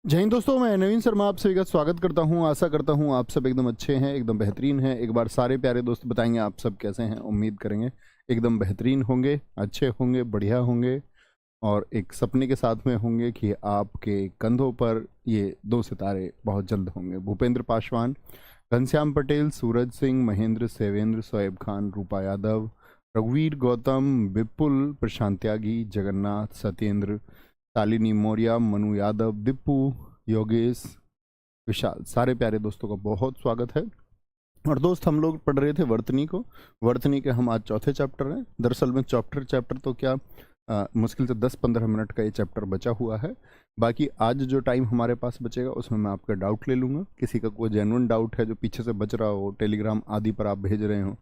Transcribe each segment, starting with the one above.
जय हिंद दोस्तों, मैं नवीन शर्मा आप सभी का स्वागत करता हूं। आशा करता हूं आप सब एकदम अच्छे हैं, एकदम बेहतरीन हैं। एक बार सारे प्यारे दोस्त बताएंगे आप सब कैसे हैं। उम्मीद करेंगे एकदम बेहतरीन होंगे, अच्छे होंगे, बढ़िया होंगे और एक सपने के साथ में होंगे कि आपके कंधों पर ये दो सितारे बहुत जल्द होंगे। भूपेंद्र पासवान, घनश्याम पटेल, सूरज सिंह, महेंद्र, सेवेंद्र, शोएब खान, रूपा यादव, रघुवीर गौतम, विपुल, प्रशांत त्यागी, जगन्नाथ, सत्येंद्र, शालिनी मौर्य, मनु यादव, दीपू, योगेश, विशाल, सारे प्यारे दोस्तों का बहुत स्वागत है। और दोस्त, हम लोग पढ़ रहे थे वर्तनी को। वर्तनी के हम आज चौथे चैप्टर हैं। दरअसल में चैप्टर तो क्या मुश्किल से 10-15 मिनट का ये चैप्टर बचा हुआ है। बाकी आज जो टाइम हमारे पास बचेगा उसमें मैं आपका डाउट ले लूँगा। किसी का कोई जेन्युइन डाउट है जो पीछे से बच रहा हो, टेलीग्राम आदि पर आप भेज रहे हो,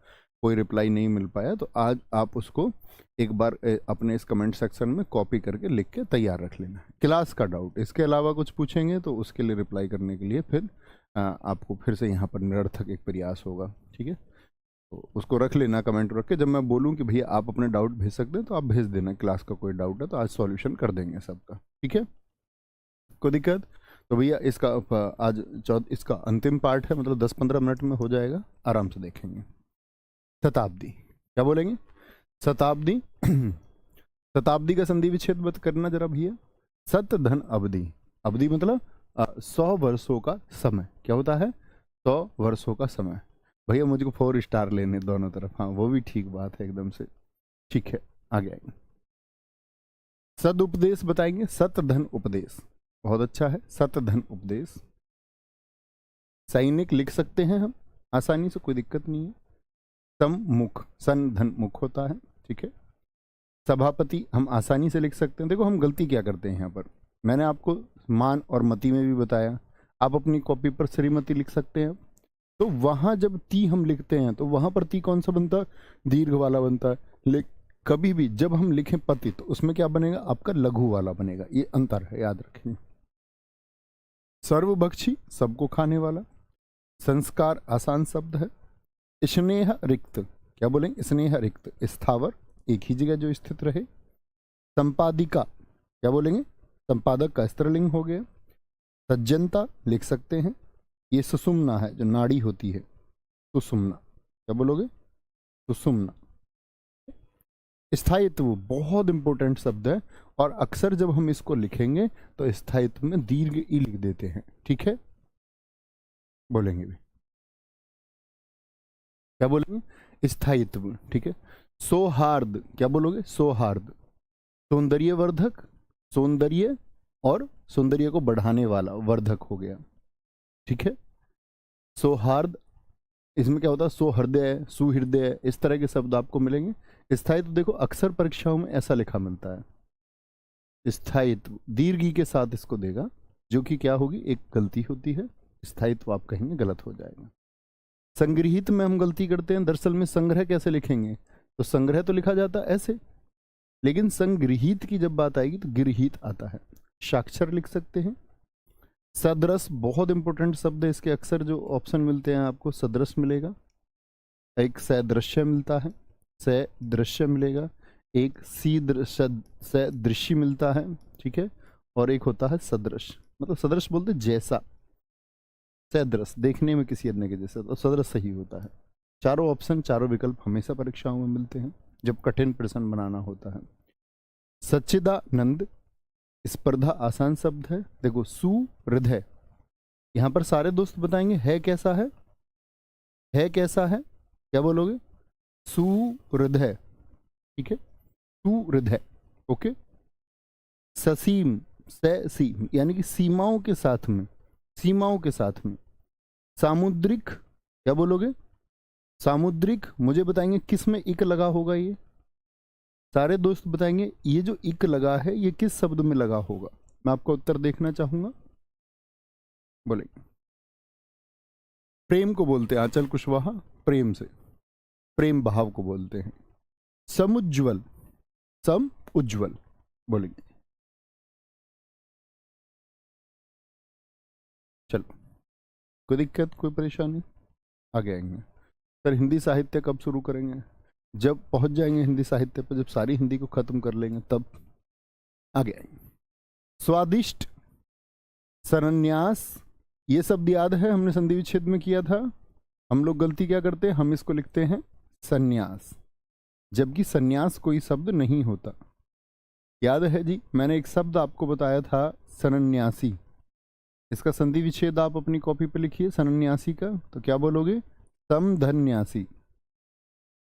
कोई रिप्लाई नहीं मिल पाया, तो आज आप उसको एक बार अपने इस कमेंट सेक्शन में कॉपी करके लिख के तैयार रख लेना है। क्लास का डाउट इसके अलावा कुछ पूछेंगे तो उसके लिए रिप्लाई करने के लिए फिर आपको फिर से यहाँ पर निरर्थक एक प्रयास होगा। ठीक है, तो उसको रख लेना, कमेंट रख के। जब मैं बोलूँ कि भैया आप अपने डाउट भेज सकते हैं तो आप भेज देना। क्लास का कोई डाउट है तो आज सॉल्यूशन कर देंगे सबका। ठीक है, कोई दिक्कत? तो भैया इसका आज इसका अंतिम पार्ट है, मतलब 10-15 मिनट में हो जाएगा, आराम से देखेंगे। शताब्दी, क्या बोलेंगे? शताब्दी। शताब्दी का संधि विच्छेद मत करना जरा भैया। सत धन अवधि, अवधि मतलब 100 वर्षों का समय। क्या होता है? 100 वर्षों का समय। भैया मुझको 4 स्टार लेने दोनों तरफ। हाँ, वो भी ठीक बात है एकदम से। ठीक है, आगे आएंगे। सद उपदेश बताएंगे। सत धन उपदेश बहुत अच्छा है। सत धन उपदेश सैनिक लिख सकते हैं हम आसानी से, कोई दिक्कत नहीं है। सम्मुख, सन धन मुख होता है। ठीक है, सभापति हम आसानी से लिख सकते हैं। देखो हम गलती क्या करते हैं यहाँ पर, मैंने आपको मान और मति में भी बताया। आप अपनी कॉपी पर श्रीमती लिख सकते हैं। तो वहां जब ती हम लिखते हैं तो वहां पर ती कौन सा बनता है? दीर्घ वाला बनता है। कभी भी जब हम लिखें पति तो उसमें क्या बनेगा? आपका लघु वाला बनेगा। ये अंतर है, याद रखें। सर्वभक्षी, सबको खाने वाला। संस्कार आसान शब्द है। स्नेह रिक्त, क्या बोलेंगे? स्नेह रिक्त, स्थावर, एक ही जगह जो स्थित रहे। संपादिका, क्या बोलेंगे? संपादक का स्त्रीलिंग हो गया। सज्जनता लिख सकते हैं। ये सुषुम्ना है, जो नाड़ी होती है, सुषुम्ना। क्या बोलोगे? सुषुम्ना। स्थायित्व बहुत इंपॉर्टेंट शब्द है और अक्सर जब हम इसको लिखेंगे तो स्थायित्व में दीर्घ ई लिख देते हैं। ठीक है, बोलेंगे भी। क्या बोलेंगे? स्थायित्व। ठीक है। सौहार्द, क्या बोलोगे? सौहार्द, सौंदर्यवर्धक, सौंदर्य और सौंदर्य को बढ़ाने वाला, वर्धक हो गया। ठीक है, सौहार्द। इसमें क्या होता है? सौहृदय, सुहृदय, इस तरह के शब्द आपको मिलेंगे। स्थायित्व देखो अक्सर परीक्षाओं में ऐसा लिखा मिलता है। स्थायित्व दीर्घ ई के साथ इसको देगा, जो कि क्या होगी? एक गलती होती है। स्थायित्व आप कहेंगे गलत हो जाएगा। संग्रहित में हम गलती करते हैं। दरअसल में संग्रह कैसे लिखेंगे? तो संग्रह तो लिखा जाता है ऐसे, लेकिन संग्रहित की जब बात आएगी तो गृहीत आता है। साक्षर लिख सकते हैं। सदृश बहुत इंपॉर्टेंट शब्द है, इसके अक्सर जो ऑप्शन मिलते हैं आपको सदृश मिलेगा, एक सदृश्य मिलता है, सदृश्य मिलेगा, एक सदृश्य मिलता है। ठीक है, और एक होता है सदृश, मतलब सदृश बोलते जैसा, सदृश देखने में किसी अन्य के जैसा, तो सदृश सही होता है। चारों ऑप्शन, चारों विकल्प हमेशा परीक्षाओं में मिलते हैं जब कठिन प्रश्न बनाना होता है। सच्चिदानंद, स्पर्धा आसान शब्द है। देखो सुहृदय, यहां पर सारे दोस्त बताएंगे है कैसा है? है कैसा है? क्या बोलोगे? सुहृदय। ठीक है, सुहृदय। ओके। ससीम, ससीम यानी कि सीमाओं के साथ में, सीमाओं के साथ में। सामुद्रिक, क्या बोलोगे? सामुद्रिक, मुझे बताएंगे किस में इक लगा होगा? ये सारे दोस्त बताएंगे ये जो इक लगा है ये किस शब्द में लगा होगा। मैं आपका उत्तर देखना चाहूंगा, बोलेंगे। प्रेम को बोलते हैं आंचल कुशवाहा, प्रेम से, प्रेम भाव को बोलते हैं। समुज्ज्वल, सम उज्ज्वल, बोलेंगे। चलो, कोई दिक्कत, कोई परेशानी? आगे आएंगे। सर हिंदी साहित्य कब शुरू करेंगे? जब पहुंच जाएंगे हिंदी साहित्य पर, जब सारी हिंदी को खत्म कर लेंगे तब आगे आएंगे। स्वादिष्ट, सरन्यास, ये शब्द याद है, हमने संधि विच्छेद में किया था। हम लोग गलती क्या करते हैं, हम इसको लिखते हैं संन्यास, जबकि संन्यास कोई शब्द नहीं होता। याद है जी, मैंने एक शब्द आपको बताया था सरन्यासी, इसका संधि विच्छेद आप अपनी कॉपी पे लिखिए सरन्यासी का, तो क्या बोलोगे, समधन्यासी।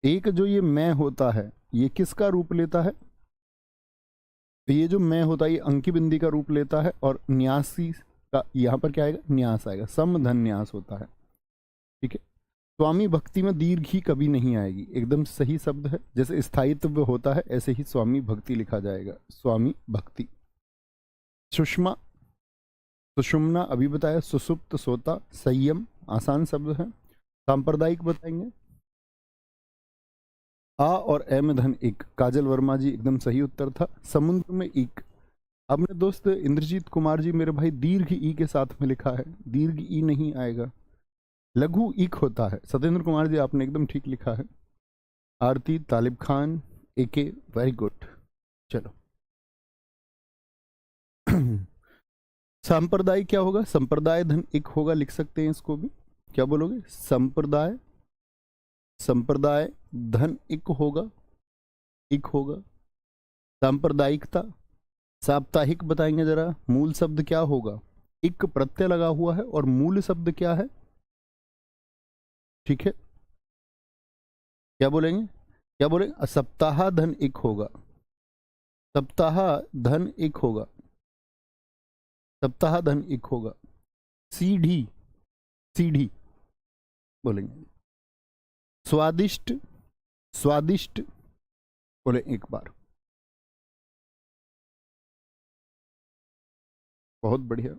एक जो ये मैं होता है, ये किसका रूप लेता है, तो ये जो मैं होता है ये अंकी बिंदी का रूप लेता है, और न्यासी का यहाँ पर क्या आएगा, न्यास आएगा, समधन्यास होता है। ठीक है, स्वामी भक्ति में दीर्घ ही कभी नहीं आएगी, एकदम सही शब्द है। जैसे स्थायित्व होता है ऐसे ही स्वामी भक्ति लिखा जाएगा, स्वामी भक्ति। सुषमा, सुषुम्ना अभी बताया, सुसुप्त सोता, संयम आसान शब्द है। सांप्रदायिक बताएंगे, आ और ए में धन एक, काजल वर्मा जी एकदम सही उत्तर था। समुद्र में एक, अब मेरे दोस्त इंद्रजीत कुमार जी मेरे भाई दीर्घ ई के साथ में लिखा है, दीर्घ ई नहीं आएगा, लघु इक होता है। सत्येंद्र कुमार जी आपने एकदम ठीक लिखा है। आरती, तालिब खान, एके, वेरी गुड। चलो सांप्रदाय क्या होगा, संप्रदाय धन एक होगा, लिख सकते हैं इसको भी। क्या बोलोगे, संप्रदाय, संप्रदाय धन एक होगा, एक होगा। सांप्रदायिकता, साप्ताहिक बताएंगे जरा, मूल शब्द क्या होगा, एक प्रत्यय लगा हुआ है और मूल शब्द क्या है, ठीक है, क्या बोलेंगे, क्या बोलेंगे, सप्ताह धन एक होगा, सप्ताह धन एक होगा, सप्ताह धन एक होगा। सीढ़ी, सीढ़ी बोलेंगे। स्वादिष्ट, स्वादिष्ट बोले एक बार, बहुत बढ़िया।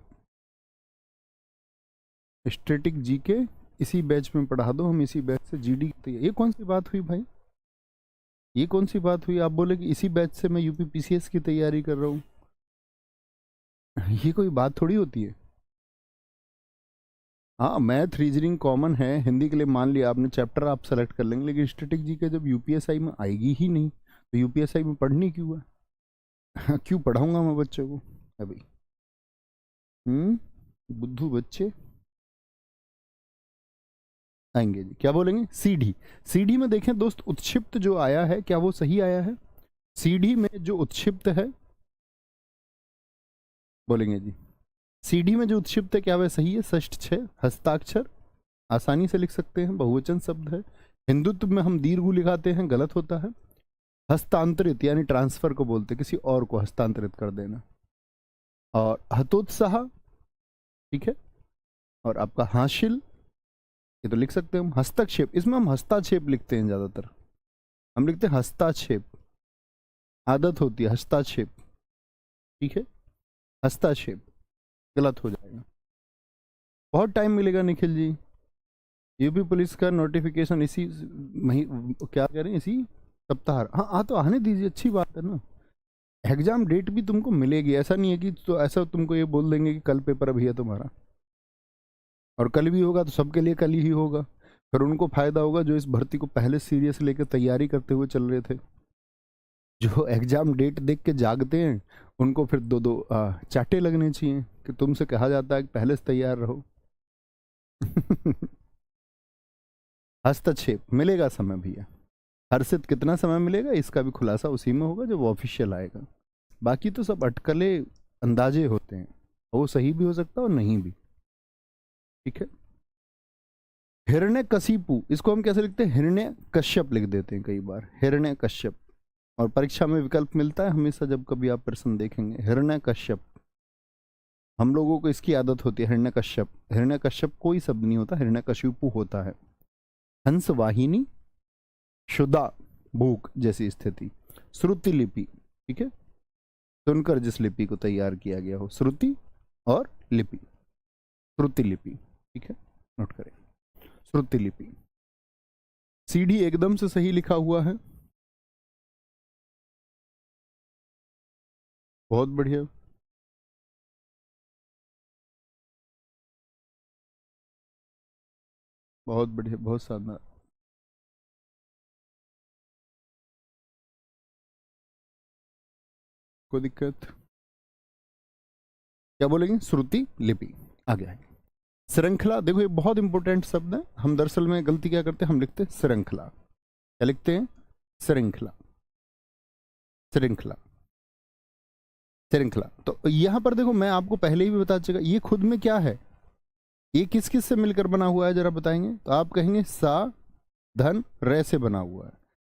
स्टैटिक जीके इसी बैच में पढ़ा दो, हम इसी बैच से जीडी, ये कौन सी बात हुई भाई, ये कौन सी बात हुई, आप बोले कि इसी बैच से मैं यूपी पीसीएस की तैयारी कर रहा हूँ, ये कोई बात थोड़ी होती है। हाँ, मैथ रीजनिंग कॉमन है, हिंदी के लिए मान लिया आपने चैप्टर आप सेलेक्ट कर लेंगे, लेकिन स्टैटिक जी के जब यूपीएसआई में आएगी ही नहीं तो यूपीएसआई में पढ़नी क्यों है क्यों पढ़ाऊंगा मैं बच्चों को अभी, बुद्धू बच्चे आएंगे जी। क्या बोलेंगे, सीढ़ी, सीढ़ी में देखें दोस्त उत्क्षिप्त जो आया है क्या वो सही आया है, सीढ़ी में जो उत्क्षिप्त है, बोलेंगे जी सीढ़ी में जो उत्क्षिप्त है क्या वह सही है, षष्ठ छह, हस्ताक्षर आसानी से लिख सकते हैं, बहुवचन शब्द है। हिंदुत्व में हम दीर्घ लिखाते हैं, गलत होता है। हस्तांतरित यानी ट्रांसफर को बोलते, किसी और को हस्तांतरित कर देना। और हतोत्साह, ठीक है, और आपका हासिल, ये तो लिख सकते हैं हम। हस्तक्षेप, इसमें हम हस्ताक्षेप लिखते हैं ज्यादातर, हम लिखते हैं हस्ताक्षेप, आदत होती है हस्ताक्षेप, ठीक है, हस्ताक्षेप गलत हो जाएगा। बहुत टाइम मिलेगा निखिल जी, यूपी पुलिस का नोटिफिकेशन इसी क्या कह रहे हैं, इसी सप्ताह, हाँ हाँ तो आने दीजिए, अच्छी बात है ना। एग्जाम डेट भी तुमको मिलेगी, ऐसा नहीं है कि तो ऐसा तुमको ये बोल देंगे कि कल पेपर अभी है तुम्हारा, और कल भी होगा तो सबके लिए कल ही होगा, फिर उनको फायदा होगा जो इस भर्ती को पहले सीरियस लेकर तैयारी करते हुए चल रहे थे। जो एग्जाम डेट देख के जागते हैं उनको फिर दो दो चाटे लगने चाहिए कि तुमसे कहा जाता है कि पहले से तैयार रहो हस्तक्षेप मिलेगा समय भैया, हर्षित कितना समय मिलेगा इसका भी खुलासा उसी में होगा जब ऑफिशियल आएगा। बाकी तो सब अटकले अंदाजे होते हैं, वो सही भी हो सकता है और नहीं भी, ठीक है। हिरण्य कशिपु, इसको हम कैसे लिखते हैं, हिरण्य कश्यप लिख देते हैं कई बार, हिरण्य कश्यप, और परीक्षा में विकल्प मिलता है हमेशा जब कभी आप प्रश्न देखेंगे, हिरण्य कश्यप। हम लोगों को इसकी आदत होती है हिरण्य कश्यप, हिरण्य कश्यप कोई शब्द नहीं होता, हिरण्य कशिपु होता है। हंस वाहिनी, शुदा भूख जैसी स्थिति। श्रुति लिपि, ठीक है, सुनकर जिस लिपि को तैयार किया गया हो, श्रुति और लिपि, श्रुति लिपि, ठीक है, नोट करें, श्रुति लिपि। सीढ़ी एकदम से सही लिखा हुआ है, बहुत बढ़िया, बहुत बढ़िया, बहुत शानदार। कोई दिक्कत, क्या बोलेंगे? श्रुति लिपि। आगे आएंगे। श्रृंखला, देखो ये बहुत इंपॉर्टेंट शब्द है। हम दरअसल में गलती क्या करते हैं, हम लिखते हैं श्रृंखला। क्या लिखते हैं? श्रृंखला, श्रृंखला, श्रृंखला। तो यहां पर देखो, मैं आपको पहले ही भी बता चुका, ये खुद में क्या है, ये किस किस से मिलकर बना हुआ है, जरा बताएंगे? तो आप कहेंगे सा धन रे से बना हुआ है,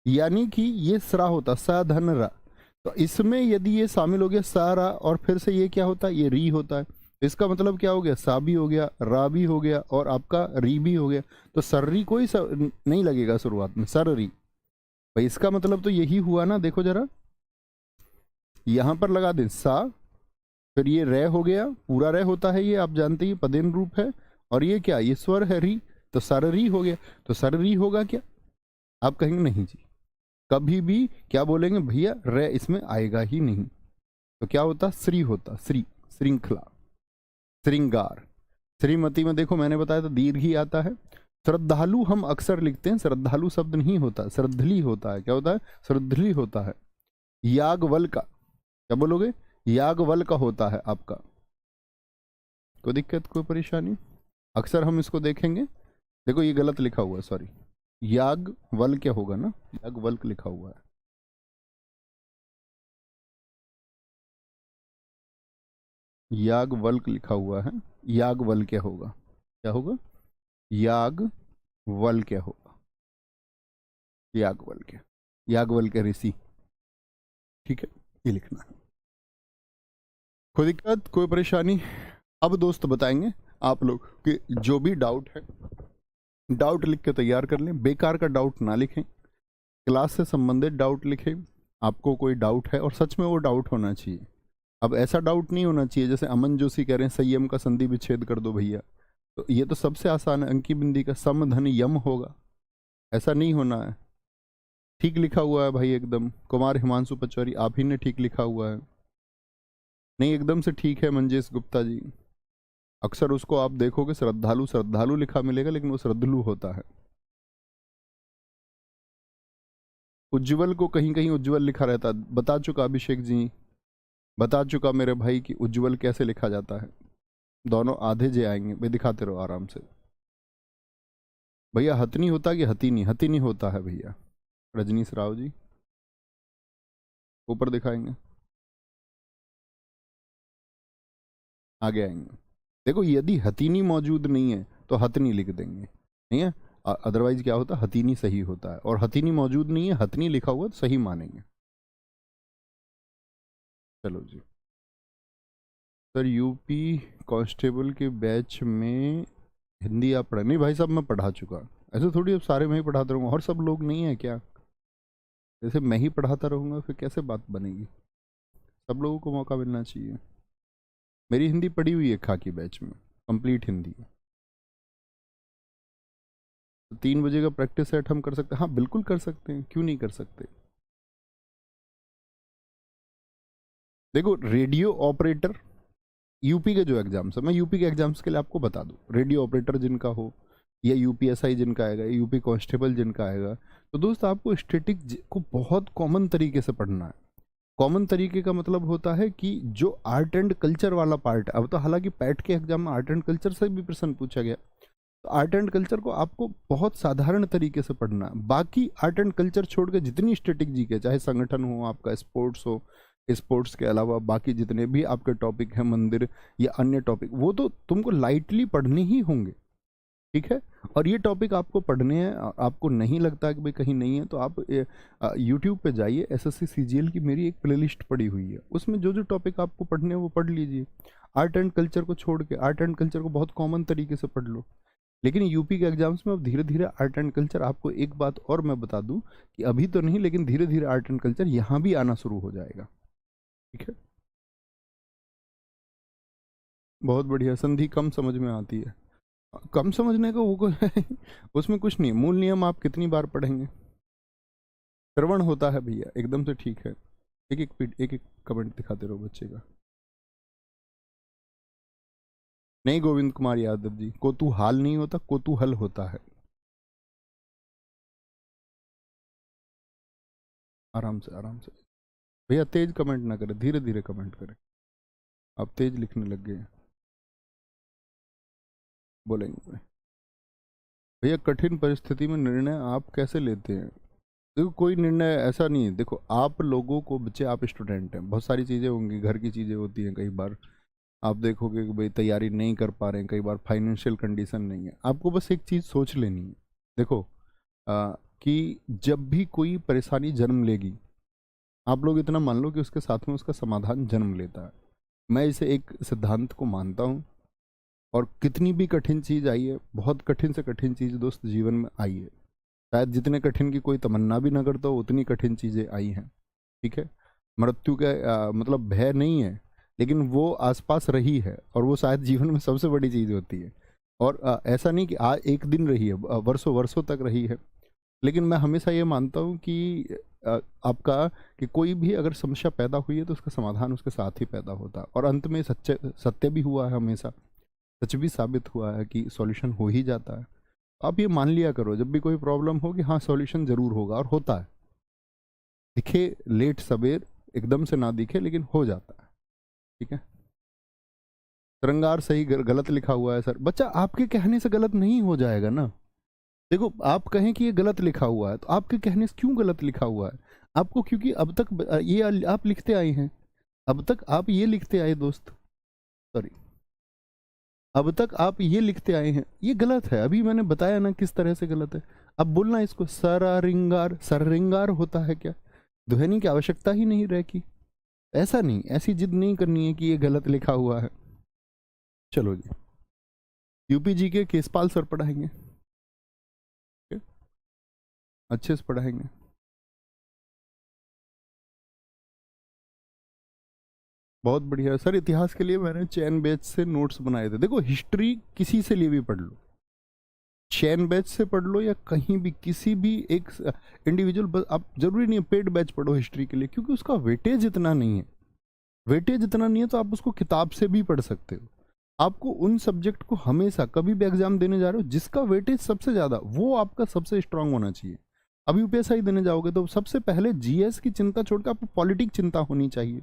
यानी कि ये सरा होता, सा धन रा। तो इसमें यदि ये शामिल हो गया सा रा, और फिर से ये क्या होता है, ये री होता है। इसका मतलब क्या हो गया, सा भी हो गया, रा भी हो गया, और आपका री भी हो गया। तो सर्री कोई नहीं लगेगा शुरुआत में, सर्री। भाई इसका मतलब तो यही हुआ ना, देखो जरा, यहां पर लगा दें सा, फिर ये रे हो गया, पूरा रे होता है ये, आप जानते ही पदेन रूप है। और ये क्या, ये स्वर है री, तो सररी हो गया। तो सररी होगा क्या? आप कहेंगे नहीं जी, कभी भी क्या बोलेंगे भैया, रे इसमें आएगा ही नहीं। तो क्या होता, श्री होता, श्री, श्रृंखला, श्रृंगार। श्रीमती में देखो मैंने बताया था दीर्घ ही आता है। श्रद्धालु हम अक्सर लिखते हैं, श्रद्धालु शब्द नहीं होता, श्रद्धली होता है। क्या होता है? श्रद्धली होता है। यागवल का, क्या बोलोगे? यागवल का होता है आपका। कोई दिक्कत, कोई परेशानी? अक्सर हम इसको देखेंगे। देखो ये गलत लिखा हुआ है, सॉरी, यागवल क्या होगा ना, यागवल्क लिखा हुआ है। यागवल्क लिखा हुआ है, यागवल क्या होगा, क्या होगा? यागवल क्या होगा? यागवल क्या, यागवल के ऋषि। ठीक है, ये लिखना है। कोई दिक्कत, कोई परेशानी? अब दोस्त बताएंगे आप लोग कि जो भी डाउट है, डाउट लिख के तैयार कर लें, बेकार का डाउट ना लिखें, क्लास से संबंधित डाउट लिखें। आपको कोई डाउट है और सच में वो डाउट होना चाहिए। अब ऐसा डाउट नहीं होना चाहिए जैसे अमन जोशी कह रहे हैं संयम का संधि विच्छेद कर दो भैया, तो ये तो सबसे आसान है, अंकी बिंदी का सम धन यम होगा, ऐसा नहीं होना है। ठीक लिखा हुआ है भाई एकदम, कुमार हिमांशु पचौरी आप ही ने ठीक लिखा हुआ है। नहीं एकदम से ठीक है मंजेश गुप्ता जी। अक्सर उसको आप देखोगे श्रद्धालु श्रद्धालु लिखा मिलेगा, लेकिन वो श्रद्धलु होता है। उज्जवल को कहीं कहीं उज्जवल लिखा रहता, बता चुका अभिषेक जी, बता चुका मेरे भाई कि उज्जवल कैसे लिखा जाता है। दोनों आधे जे आएंगे भाई, दिखाते रहो आराम से। भैया हथनी होता कि हथीनी? हथीनी होता है भैया। रजनीश राव जी ऊपर दिखाएंगे, आगे आएंगे। देखो यदि हथीनी मौजूद नहीं है तो हथनी लिख देंगे, नहीं है? अदरवाइज क्या होता है, हथीनी सही होता है, और हथीनी मौजूद नहीं है, हथनी लिखा हुआ तो सही मानेंगे। चलो जी। सर यूपी कांस्टेबल के बैच में हिंदी आप पढ़ा? नहीं भाई साहब मैं पढ़ा चुका। ऐसे थोड़ी अब सारे मैं ही पढ़ाता रहूँगा, और सब लोग नहीं है क्या? जैसे मैं ही पढ़ाता रहूँगा फिर कैसे बात बनेगी? सब लोगों को मौका मिलना चाहिए। मेरी हिंदी पढ़ी हुई है खाकी बैच में, कंप्लीट हिंदी। तो 3 बजे का प्रैक्टिस सेट हम कर सकते हैं? हाँ बिल्कुल कर सकते हैं, क्यों नहीं कर सकते। देखो रेडियो ऑपरेटर, यूपी के जो एग्जाम्स है, मैं यूपी के एग्जाम्स के लिए आपको बता दूं, रेडियो ऑपरेटर जिनका हो, या यूपीएसआई जिनका आएगा, यूपी कांस्टेबल जिनका आएगा, तो दोस्त आपको स्टैटिक को बहुत कॉमन तरीके से पढ़ना है। कॉमन तरीके का मतलब होता है कि जो आर्ट एंड कल्चर वाला पार्ट है, अब तो हालांकि पैट के एग्जाम में आर्ट एंड कल्चर से भी प्रश्न पूछा गया, तो आर्ट एंड कल्चर को आपको बहुत साधारण तरीके से पढ़ना है। बाकी आर्ट एंड कल्चर छोड़ के जितनी स्टैटिक जी के, चाहे संगठन हो, आपका स्पोर्ट्स हो, स्पोर्ट्स के अलावा बाकी जितने भी आपके टॉपिक हैं, मंदिर या अन्य टॉपिक, वो तो तुमको लाइटली पढ़ने ही होंगे। ठीक है, और ये टॉपिक आपको पढ़ने हैं, आपको नहीं लगता कि भाई कहीं नहीं है, तो आप यूट्यूब पे जाइए, एसएससी सीजीएल की मेरी एक प्लेलिस्ट पड़ी हुई है, उसमें जो जो टॉपिक आपको पढ़ने हैं वो पढ़ लीजिए। आर्ट एंड कल्चर को छोड़ के, आर्ट एंड कल्चर को बहुत कॉमन तरीके से पढ़ लो। लेकिन यूपी के एग्जाम्स में अब धीरे धीरे आर्ट एंड कल्चर, आपको एक बात और मैं बता दूं कि अभी तो नहीं, लेकिन धीरे धीरे आर्ट एंड कल्चर यहाँ भी आना शुरू हो जाएगा। ठीक है, बहुत बढ़िया। संधि कम समझ में आती है, कम समझने का वो उसमें कुछ नहीं, मूल नियम आप कितनी बार पढ़ेंगे। श्रवण होता है भैया, एकदम से ठीक है। एक एक कमेंट दिखाते रहो बच्चे का। नहीं गोविंद कुमार यादव जी, कोतूहाल नहीं होता, कोतूहल होता है। आराम से आराम से भैया, तेज कमेंट ना करें, धीरे धीरे कमेंट करें। आप तेज लिखने लग गए, बोलेंगे भैया कठिन परिस्थिति में निर्णय आप कैसे लेते हैं? देखो कोई निर्णय ऐसा नहीं है, देखो आप लोगों को, बच्चे आप स्टूडेंट हैं, बहुत सारी चीज़ें होंगी, घर की चीज़ें होती हैं, कई बार आप देखोगे कि भाई तैयारी नहीं कर पा रहे हैं, कई बार फाइनेंशियल कंडीशन नहीं है, आपको बस एक चीज़ सोच लेनी है। देखो कि जब भी कोई परेशानी जन्म लेगी, आप लोग इतना मान लो कि उसके साथ में उसका समाधान जन्म लेता है। मैं इसे एक सिद्धांत को मानता हूँ। और कितनी भी कठिन चीज़ आई है, बहुत कठिन से कठिन चीज़ दोस्त जीवन में आई है, शायद जितने कठिन की कोई तमन्ना भी ना करता हो उतनी कठिन चीज़ें आई हैं। ठीक है, मृत्यु का मतलब भय नहीं है, लेकिन वो आसपास रही है, और वो शायद जीवन में सबसे बड़ी चीज़ होती है। और ऐसा नहीं कि आज एक दिन रही है, वर्षों वर्षों तक रही है। लेकिन मैं हमेशा ये मानता हूँ कि आपका कि कोई भी अगर समस्या पैदा हुई है तो उसका समाधान उसके साथ ही पैदा होता है, और अंत में सच्चे सत्य भी हुआ है, हमेशा सच भी साबित हुआ है कि सॉल्यूशन हो ही जाता है। आप ये मान लिया करो जब भी कोई प्रॉब्लम हो कि हाँ सॉल्यूशन जरूर होगा, और होता है, दिखे लेट सवेर, एकदम से ना दिखे लेकिन हो जाता है। ठीक है, श्रृंगार सही गलत लिखा हुआ है सर, बच्चा आपके कहने से गलत नहीं हो जाएगा ना। देखो आप कहें कि ये गलत लिखा हुआ है, तो आपके कहने से क्यों गलत लिखा हुआ है? आपको क्योंकि अब तक ये आप लिखते आए हैं, अब तक आप ये लिखते आए दोस्त, सॉरी, अब तक आप ये लिखते आए हैं, ये गलत है। अभी मैंने बताया ना किस तरह से गलत है। अब बोलना इसको सरारिंगार, सररिंगार होता है क्या? ध्वनि की आवश्यकता ही नहीं रहेगी। ऐसा नहीं, ऐसी जिद नहीं करनी है कि ये गलत लिखा हुआ है। चलो जी, यूपी जी के केसपाल सर पढ़ाएंगे, अच्छे से पढ़ाएंगे। बहुत बढ़िया सर, इतिहास के लिए मैंने चैन बैच से नोट्स बनाए थे। देखो हिस्ट्री किसी से लिए भी पढ़ लो, चैन बैच से पढ़ लो या कहीं भी किसी भी एक इंडिविजुअल, आप जरूरी नहीं है पेड बैच पढ़ो हिस्ट्री के लिए, क्योंकि उसका वेटेज इतना नहीं है। वेटेज इतना नहीं है तो आप उसको किताब से भी पढ़ सकते हो। आपको उन सब्जेक्ट को हमेशा कभी भी एग्जाम देने जा रहे हो, जिसका वेटेज सबसे ज्यादा वो आपका सबसे स्ट्रांग होना चाहिए। अभी यूपीएसआई देने जाओगे तो सबसे पहले जीएस की चिंता छोड़कर आपको पॉलिटिक चिंता होनी चाहिए।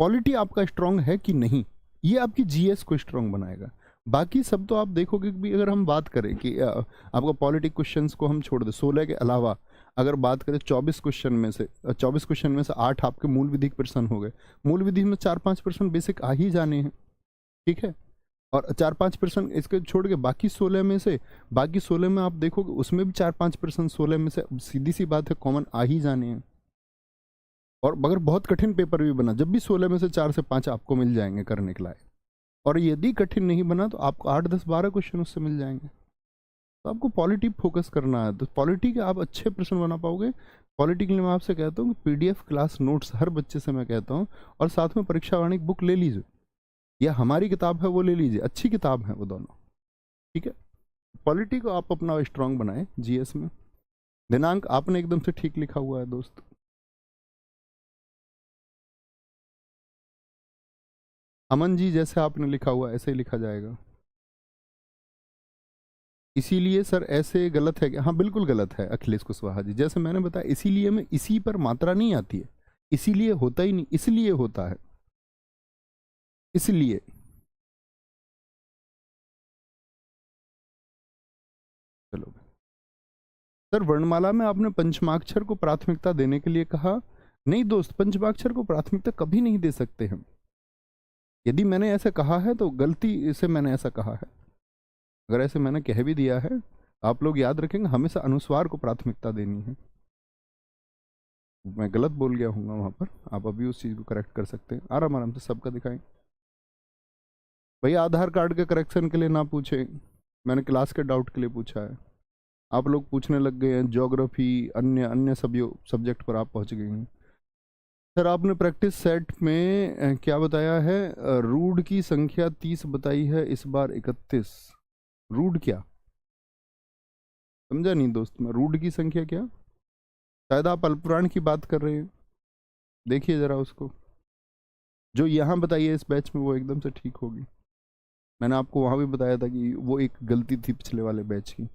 पॉलिटी आपका स्ट्रांग है कि नहीं, ये आपकी जीएस को स्ट्रांग बनाएगा। बाकी सब तो आप देखोगे कि अगर हम बात करें कि आपका पॉलिटिक क्वेश्चंस को हम छोड़ दें, 16 के अलावा अगर बात करें 24 क्वेश्चन में से 8 आपके मूल विधि के प्रश्न हो गए। मूल विधि में 4-5 प्रश्न बेसिक आ ही जाने हैं। ठीक है, और 4-5 प्रश्न इसके छोड़ के बाकी 16 में आप देखोगे उसमें भी 4-5 प्रश्न 16 में से सीधी सी बात है कॉमन आ ही जाने हैं। और अगर बहुत कठिन पेपर भी बना, जब भी 16 में से 4 से 5 आपको मिल जाएंगे करने के लायक। और यदि कठिन नहीं बना तो आपको 8-10-12 क्वेश्चन उससे मिल जाएंगे। तो आपको पॉलिटी फोकस करना है, तो पॉलिटी के आप अच्छे प्रश्न बना पाओगे। पॉलिटी के लिए मैं आपसे कहता हूँ कि पीडीएफ क्लास नोट्स हर बच्चे से मैं कहता हूँ, और साथ में परीक्षा वाणी बुक ले लीजिए, या हमारी किताब है वो ले लीजिए, अच्छी किताब है वो दोनों। ठीक है, पॉलिटी को आप अपना स्ट्रांग बनाए जीएस में। दिनांक आपने एकदम से ठीक लिखा हुआ है दोस्त। अमन जी जैसे आपने लिखा हुआ है ऐसे ही लिखा जाएगा। इसीलिए सर ऐसे गलत है कि हाँ बिल्कुल गलत है अखिलेश कुशवाहा जी, जैसे मैंने बताया इसीलिए में इसी पर मात्रा नहीं आती है, इसीलिए होता ही नहीं, इसलिए होता है, इसलिए। चलो सर, वर्णमाला में आपने पंचमाक्षर को प्राथमिकता देने के लिए कहा। नहीं दोस्त, पंचमाक्षर को प्राथमिकता कभी नहीं दे सकते हम। यदि मैंने ऐसा कहा है तो गलती से मैंने ऐसा कहा है। अगर ऐसे मैंने कह भी दिया है, आप लोग याद रखेंगे हमेशा अनुस्वार को प्राथमिकता देनी है। मैं गलत बोल गया हूँ वहां पर, आप अभी उस चीज़ को करेक्ट कर सकते हैं, आराम आराम से सबका दिखाएं। भैया आधार कार्ड के करेक्शन के लिए ना पूछे, मैंने क्लास के डाउट के लिए पूछा है। आप लोग पूछने लग गए हैं ज्योग्राफी, अन्य अन्य सब्जेक्ट पर आप पहुंच गए हैं। सर आपने प्रैक्टिस सेट में क्या बताया है? रूट की संख्या 30 बताई है, इस बार 31। रूट क्या समझा नहीं दोस्त, मैं रूट की संख्या क्या? शायद आप अल्पपुराण की बात कर रहे हैं, देखिए जरा उसको। जो यहाँ बताइए इस बैच में वो एकदम से ठीक होगी। मैंने आपको वहाँ भी बताया था कि वो एक गलती थी पिछले वाले बैच की।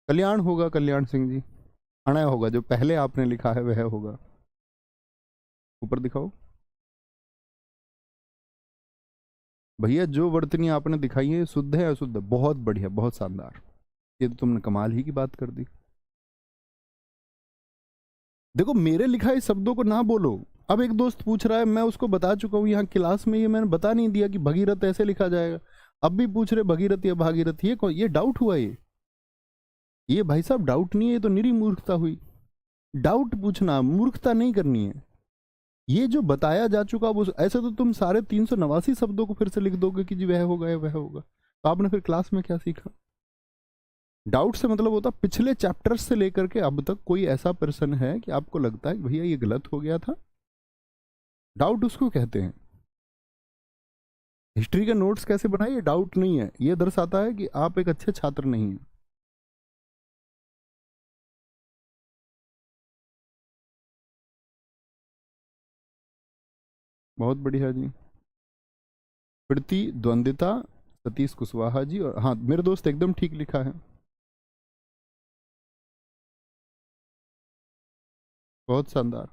कल्याण होगा, कल्याण सिंह जी। अणय होगा, जो पहले आपने लिखा है वह होगा। ऊपर दिखाओ भैया, जो वर्तनी आपने दिखाई है शुद्ध है अशुद्ध है? बहुत बढ़िया, बहुत शानदार, ये तो तुमने कमाल ही की बात कर दी। देखो मेरे लिखाए शब्दों को ना बोलो। अब एक दोस्त पूछ रहा है, मैं उसको बता चुका हूँ यहाँ क्लास में, ये मैंने बता नहीं दिया कि भगीरथ ऐसे लिखा जाएगा। अब भी पूछ रहे भगीरथ या भागीरथ, ये डाउट हुआ? ये भाई साहब डाउट नहीं है, ये तो निरी मूर्खता हुई। डाउट पूछना मूर्खता नहीं करनी है। ये जो बताया जा चुका वो ऐसे तो तुम सारे 389 शब्दों को फिर से लिख दोगे कि जी वह होगा या वह होगा, तो आपने फिर क्लास में क्या सीखा? डाउट से मतलब होता पिछले चैप्टर्स से लेकर के अब तक कोई ऐसा पर्सन है कि आपको लगता है कि भैया ये गलत हो गया था, डाउट उसको कहते हैं। हिस्ट्री के नोट्स कैसे बनाए, ये डाउट नहीं है, ये दर्शाता है कि आप एक अच्छे छात्र नहीं हैं। बहुत बढ़िया जी। प्रीति द्वंदिता, सतीश कुशवाहा जी, और हाँ मेरे दोस्त एकदम ठीक लिखा है, बहुत शानदार।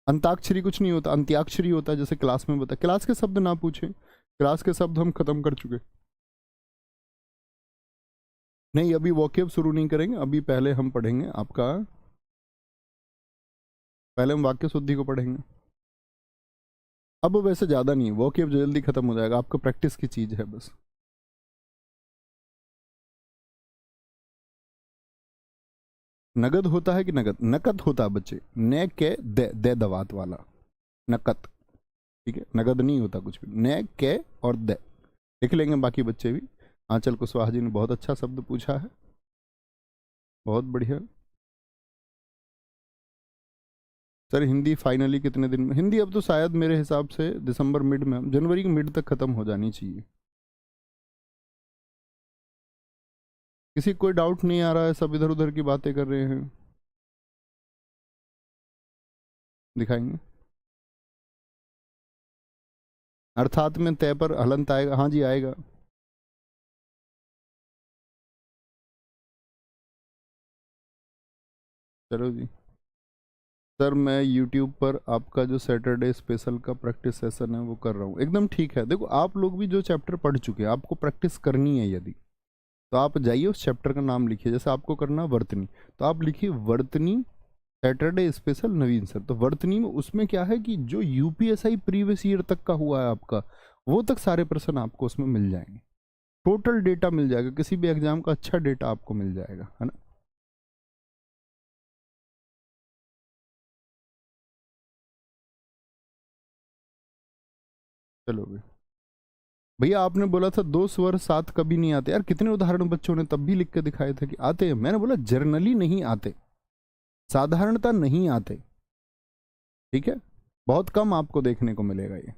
अंताक्षरी कुछ नहीं होता, अंत्याक्षरी होता है, जैसे क्लास में बता। क्लास के शब्द ना पूछें, क्लास के शब्द हम खत्म कर चुके। नहीं अभी वोकेब शुरू नहीं करेंगे, अभी पहले हम पढ़ेंगे आपका, पहले हम वाक्य शुद्धि को पढ़ेंगे। अब वैसे ज़्यादा नहीं, वोकेब जल्दी खत्म हो जाएगा, आपको प्रैक्टिस की चीज़ है बस। नगद होता है कि नगद? नकद होता है बच्चे, न के दे दवात वाला नकद, ठीक है, नगद नहीं होता कुछ भी। न के और दे लिख लेंगे बाकी बच्चे भी। आंचल कुशवाहा जी ने बहुत अच्छा शब्द पूछा है, बहुत बढ़िया। सर हिंदी फाइनली कितने दिन में? हिंदी अब तो शायद मेरे हिसाब से दिसंबर मिड में, जनवरी के मिड तक खत्म हो जानी चाहिए। किसी कोई डाउट नहीं आ रहा है, सब इधर उधर की बातें कर रहे हैं। दिखाएंगे अर्थात में तय पर हलंत आएगा, हाँ जी आएगा। चलो जी। सर मैं यूट्यूब पर आपका जो सैटरडे स्पेशल का प्रैक्टिस सेशन है वो कर रहा हूँ। एकदम ठीक है। देखो आप लोग भी जो चैप्टर पढ़ चुके हैं, आपको प्रैक्टिस करनी है यदि, तो आप जाइए उस चैप्टर का नाम लिखिए। जैसे आपको करना वर्तनी, तो आप लिखिए वर्तनी सैटरडे स्पेशल नवीन सर। तो वर्तनी में उसमें क्या है कि जो यूपीएसआई प्रीवियस ईयर तक का हुआ है आपका, वो तक सारे प्रश्न आपको उसमें मिल जाएंगे, टोटल डेटा मिल जाएगा, किसी भी एग्जाम का अच्छा डेटा आपको मिल जाएगा, है ना। चलो भाई, भैया आपने बोला था दो स्वर साथ कभी नहीं आते। यार कितने उदाहरण बच्चों ने तब भी लिख के दिखाए थे कि आते हैं। मैंने बोला जर्नली नहीं आते, साधारणता नहीं आते, ठीक है, बहुत कम आपको देखने को मिलेगा ये।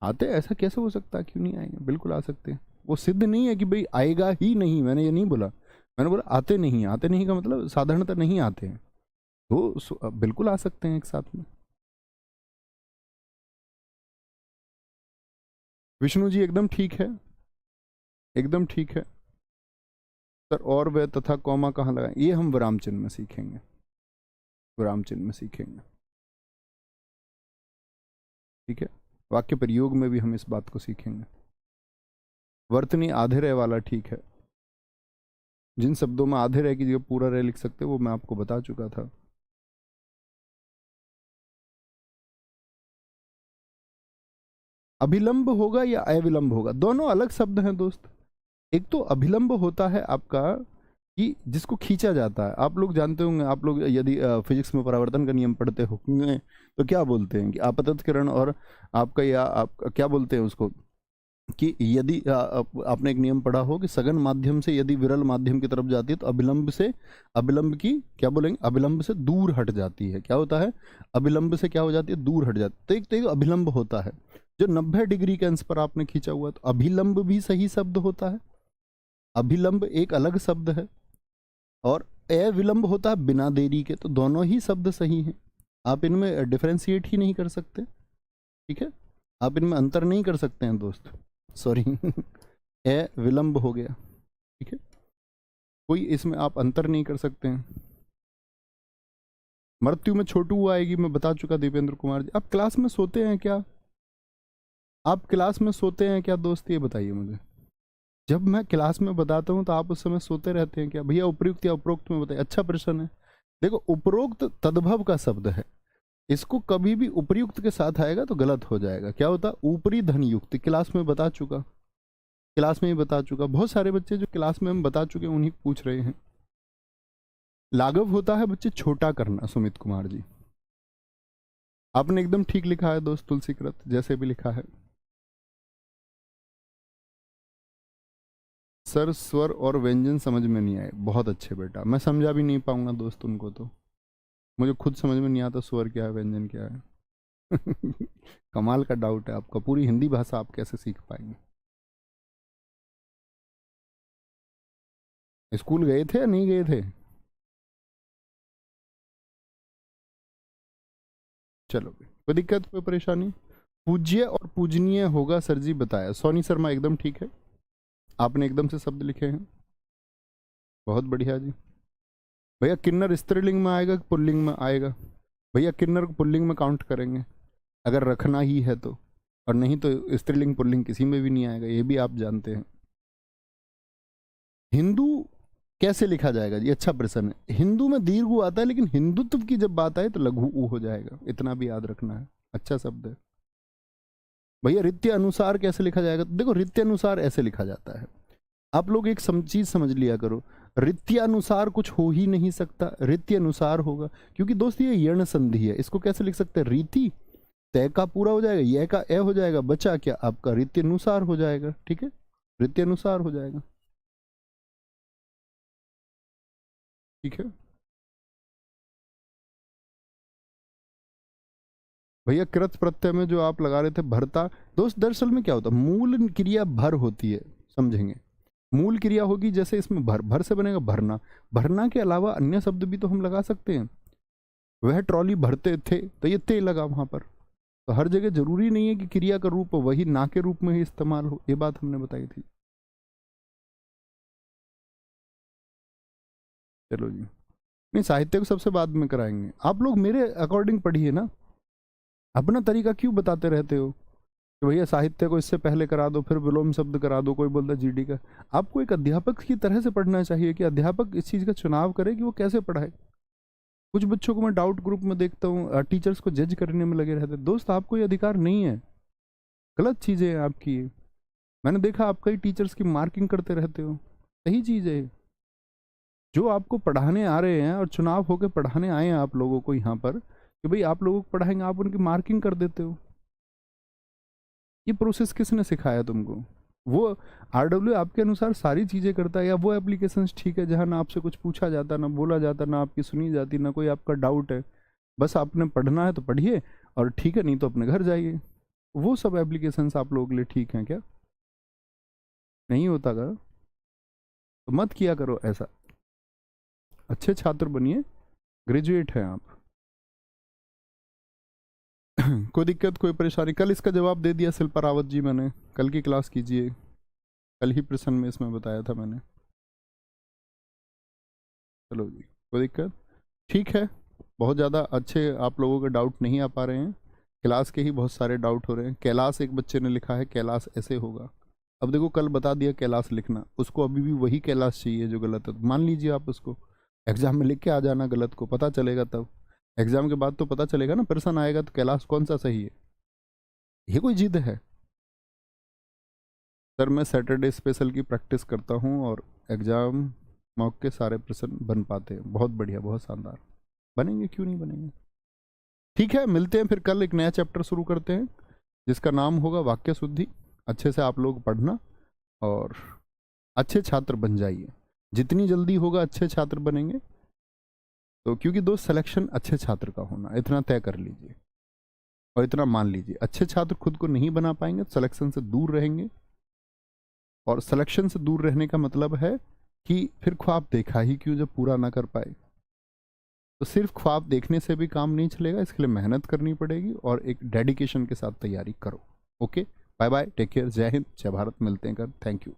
आते ऐसा कैसे हो सकता है, क्यों नहीं आएंगे, बिल्कुल आ सकते हैं। वो सिद्ध नहीं है कि भाई आएगा ही नहीं, मैंने ये नहीं बोला। मैंने बोला आते नहीं, आते नहीं का मतलब साधारणता नहीं आते हैं, तो बिल्कुल आ सकते हैं एक साथ में। विष्णु जी एकदम ठीक है, एकदम ठीक है सर। और वह तथा कौमा कहाँ लगाए, ये हम विराम चिन्ह में सीखेंगे, विराम चिन्ह में सीखेंगे, ठीक है। वाक्य प्रयोग में भी हम इस बात को सीखेंगे। वर्तनी आधे रह वाला ठीक है, जिन शब्दों में आधे रह की जगह पूरा रह लिख सकते वो मैं आपको बता चुका था। अभिलंब होगा या अविलंब होगा, दोनों अलग शब्द हैं दोस्त। एक तो अभिलंब होता है आपका कि जिसको खींचा जाता है। आप लोग जानते होंगे, आप लोग यदि फिजिक्स में परावर्तन का नियम पढ़ते होंगे तो क्या बोलते हैं कि आपतत किरण और आपका, या आप क्या बोलते हैं उसको, कि यदि आपने एक नियम पढ़ा हो कि सघन माध्यम से यदि विरल माध्यम की तरफ जाती है तो अभिलंब से, अभिलंब की क्या बोलेंगे, अभिलंब से दूर हट जाती है। क्या होता है, अभिलंब से क्या हो जाती है, दूर हट जाती है। तो एक अभिलंब होता है जो 90 डिग्री के अंश पर आपने खींचा हुआ है, तो अभिलंब भी सही शब्द होता है। अभिलंब एक अलग शब्द है, और अविलंब होता है बिना देरी के। तो दोनों ही शब्द सही हैं, आप इनमें डिफरेंशिएट ही नहीं कर सकते, ठीक है, आप इनमें अंतर नहीं कर सकते हैं दोस्त, सॉरी ए विलंब हो गया, ठीक है। कोई इसमें आप अंतर नहीं कर सकते हैं। मृत्यु में छोटू आएगी, मैं बता चुका दीपेंद्र कुमार जी। आप क्लास में सोते हैं क्या? आप क्लास में सोते हैं क्या दोस्त, ये बताइए मुझे। जब मैं क्लास में बताता हूँ तो आप उस समय सोते रहते हैं क्या? भैया उपयुक्त या उपरोक्त में बताइए। अच्छा प्रश्न है। देखो, उपरोक्त तद्भव का शब्द है, इसको कभी भी उपयुक्त के साथ आएगा तो गलत हो जाएगा। क्या होता? ऊपरी धन युक्त। क्लास में बता चुका, क्लास में ही बता चुका। बहुत सारे बच्चे जो क्लास में हम बता चुके हैं उन्हीं पूछ रहे हैं। लाघव होता है बच्चे छोटा करना, सुमित कुमार जी। आपने एकदम ठीक लिखा है दोस्त तुलसीकृत, जैसे भी लिखा है। सर स्वर और व्यंजन समझ में नहीं आए। बहुत अच्छे बेटा, मैं समझा भी नहीं पाऊंगा दोस्त उनको, तो मुझे खुद समझ में नहीं आता स्वर क्या है व्यंजन क्या है। कमाल का डाउट है आपका। पूरी हिंदी भाषा आप कैसे सीख पाएंगे? स्कूल गए थे या नहीं गए थे? चलो, कोई दिक्कत कोई परेशानी? पूज्य और पूजनीय होगा सर जी बताया। सोनी शर्मा एकदम ठीक है, आपने एकदम से शब्द लिखे हैं, बहुत बढ़िया जी। भैया किन्नर स्त्रीलिंग में आएगा कि पुल्लिंग में आएगा? भैया किन्नर को पुल्लिंग में काउंट करेंगे अगर रखना ही है तो, और नहीं तो स्त्रीलिंग पुल्लिंग किसी में भी नहीं आएगा, ये भी आप जानते हैं। हिंदू कैसे लिखा जाएगा जी? अच्छा प्रश्न है। हिंदू में दीर्घ आता है, लेकिन हिंदुत्व की जब बात आए तो लघु ऊ हो जाएगा, इतना भी याद रखना है। अच्छा शब्द है। भैया रीत्य अनुसार कैसे लिखा जाएगा? देखो, रीत्य अनुसार ऐसे लिखा जाता है। आप लोग एक चीज समझ लिया करो, रीत्यानुसार कुछ हो ही नहीं सकता, रीत्य अनुसार होगा। क्योंकि दोस्त ये यण संधि है, इसको कैसे लिख सकते हैं? रीति तय का पूरा हो जाएगा, यह का ए हो जाएगा, बचा क्या आपका? रीत्य अनुसार हो जाएगा, ठीक है, रीत्य अनुसार हो जाएगा, ठीक है। भैया कृत प्रत्यय में जो आप लगा रहे थे भरता, दोस्त दरअसल में क्या होता है, मूल क्रिया भर होती है, समझेंगे। मूल क्रिया होगी, जैसे इसमें भर, भर से बनेगा भरना। भरना के अलावा अन्य शब्द भी तो हम लगा सकते हैं। वह ट्रॉली भरते थे, तो ये ते लगा वहां पर। तो हर जगह जरूरी नहीं है कि क्रिया का रूप वही ना के रूप में ही इस्तेमाल हो, ये बात हमने बताई थी। चलो जी, नहीं साहित्य को सबसे बाद में कराएंगे। आप लोग मेरे अकॉर्डिंग पढ़िए ना, अपना तरीका क्यों बताते रहते हो कि भैया साहित्य को इससे पहले करा दो, फिर विलोम शब्द करा दो, कोई बोलता जीडी का। आपको एक अध्यापक की तरह से पढ़ना चाहिए कि अध्यापक इस चीज़ का चुनाव करे कि वो कैसे पढ़ाए। कुछ बच्चों को मैं डाउट ग्रुप में देखता हूँ, टीचर्स को जज करने में लगे रहते। दोस्त आपको ये अधिकार नहीं है, गलत चीज़ है आपकी ये। मैंने देखा आप कई टीचर्स की मार्किंग करते रहते हो, सही चीज़ है। जो आपको पढ़ाने आ रहे हैं और चुनाव होकर पढ़ाने आए हैं आप लोगों को यहाँ पर कि भाई आप लोगों को पढ़ाएंगे, आप उनकी मार्किंग कर देते हो। ये प्रोसेस किसने सिखाया तुमको? वो आरडब्ल्यू आपके अनुसार सारी चीज़ें करता है, या वो एप्लीकेशन ठीक है जहाँ ना आपसे कुछ पूछा जाता, ना बोला जाता, ना आपकी सुनी जाती, ना कोई आपका डाउट है, बस आपने पढ़ना है तो पढ़िए और ठीक है, नहीं तो अपने घर जाइए। वो सब एप्लीकेशंस आप लोगों के लिए ठीक हैं क्या? नहीं होता का तो मत किया करो ऐसा। अच्छे छात्र बनिए, ग्रेजुएट हैं आप। कोई दिक्कत कोई परेशानी? कल इसका जवाब दे दिया शिल्पा रावत जी मैंने, कल की क्लास कीजिए, कल ही प्रश्न में इसमें बताया था मैंने। चलो जी, कोई दिक्कत? ठीक है, बहुत ज़्यादा अच्छे आप लोगों के डाउट नहीं आ पा रहे हैं, क्लास के ही बहुत सारे डाउट हो रहे हैं। कैलाश एक बच्चे ने लिखा है कैलाश ऐसे होगा। अब देखो, कल बता दिया कैलाश लिखना, उसको अभी भी वही कैलाश चाहिए जो गलत है। मान लीजिए आप उसको एग्जाम में लिख के आ जाना गलत को, पता चलेगा तब। एग्जाम के बाद तो पता चलेगा ना, प्रश्न आएगा तो कैलाश कौन सा सही है। ये कोई जिद है? सर मैं सैटरडे स्पेशल की प्रैक्टिस करता हूँ और एग्ज़ाम मॉक के सारे प्रश्न बन पाते हैं। बहुत बढ़िया, बहुत शानदार, बनेंगे क्यों नहीं बनेंगे। ठीक है, मिलते हैं फिर कल, एक नया चैप्टर शुरू करते हैं जिसका नाम होगा वाक्य शुद्धि। अच्छे से आप लोग पढ़ना और अच्छे छात्र बन जाइए, जितनी जल्दी होगा अच्छे छात्र बनेंगे। तो क्योंकि दोस्त सिलेक्शन अच्छे छात्र का होना, इतना तय कर लीजिए और इतना मान लीजिए, अच्छे छात्र खुद को नहीं बना पाएंगे, सिलेक्शन से दूर रहेंगे। और सिलेक्शन से दूर रहने का मतलब है कि फिर ख्वाब देखा ही क्यों जब पूरा ना कर पाए। तो सिर्फ ख्वाब देखने से भी काम नहीं चलेगा, इसके लिए मेहनत करनी पड़ेगी और एक डेडिकेशन के साथ तैयारी करो। Okay, bye bye, take care, जय हिंद, जय भारत, मिलते हैं कल, थैंक यू।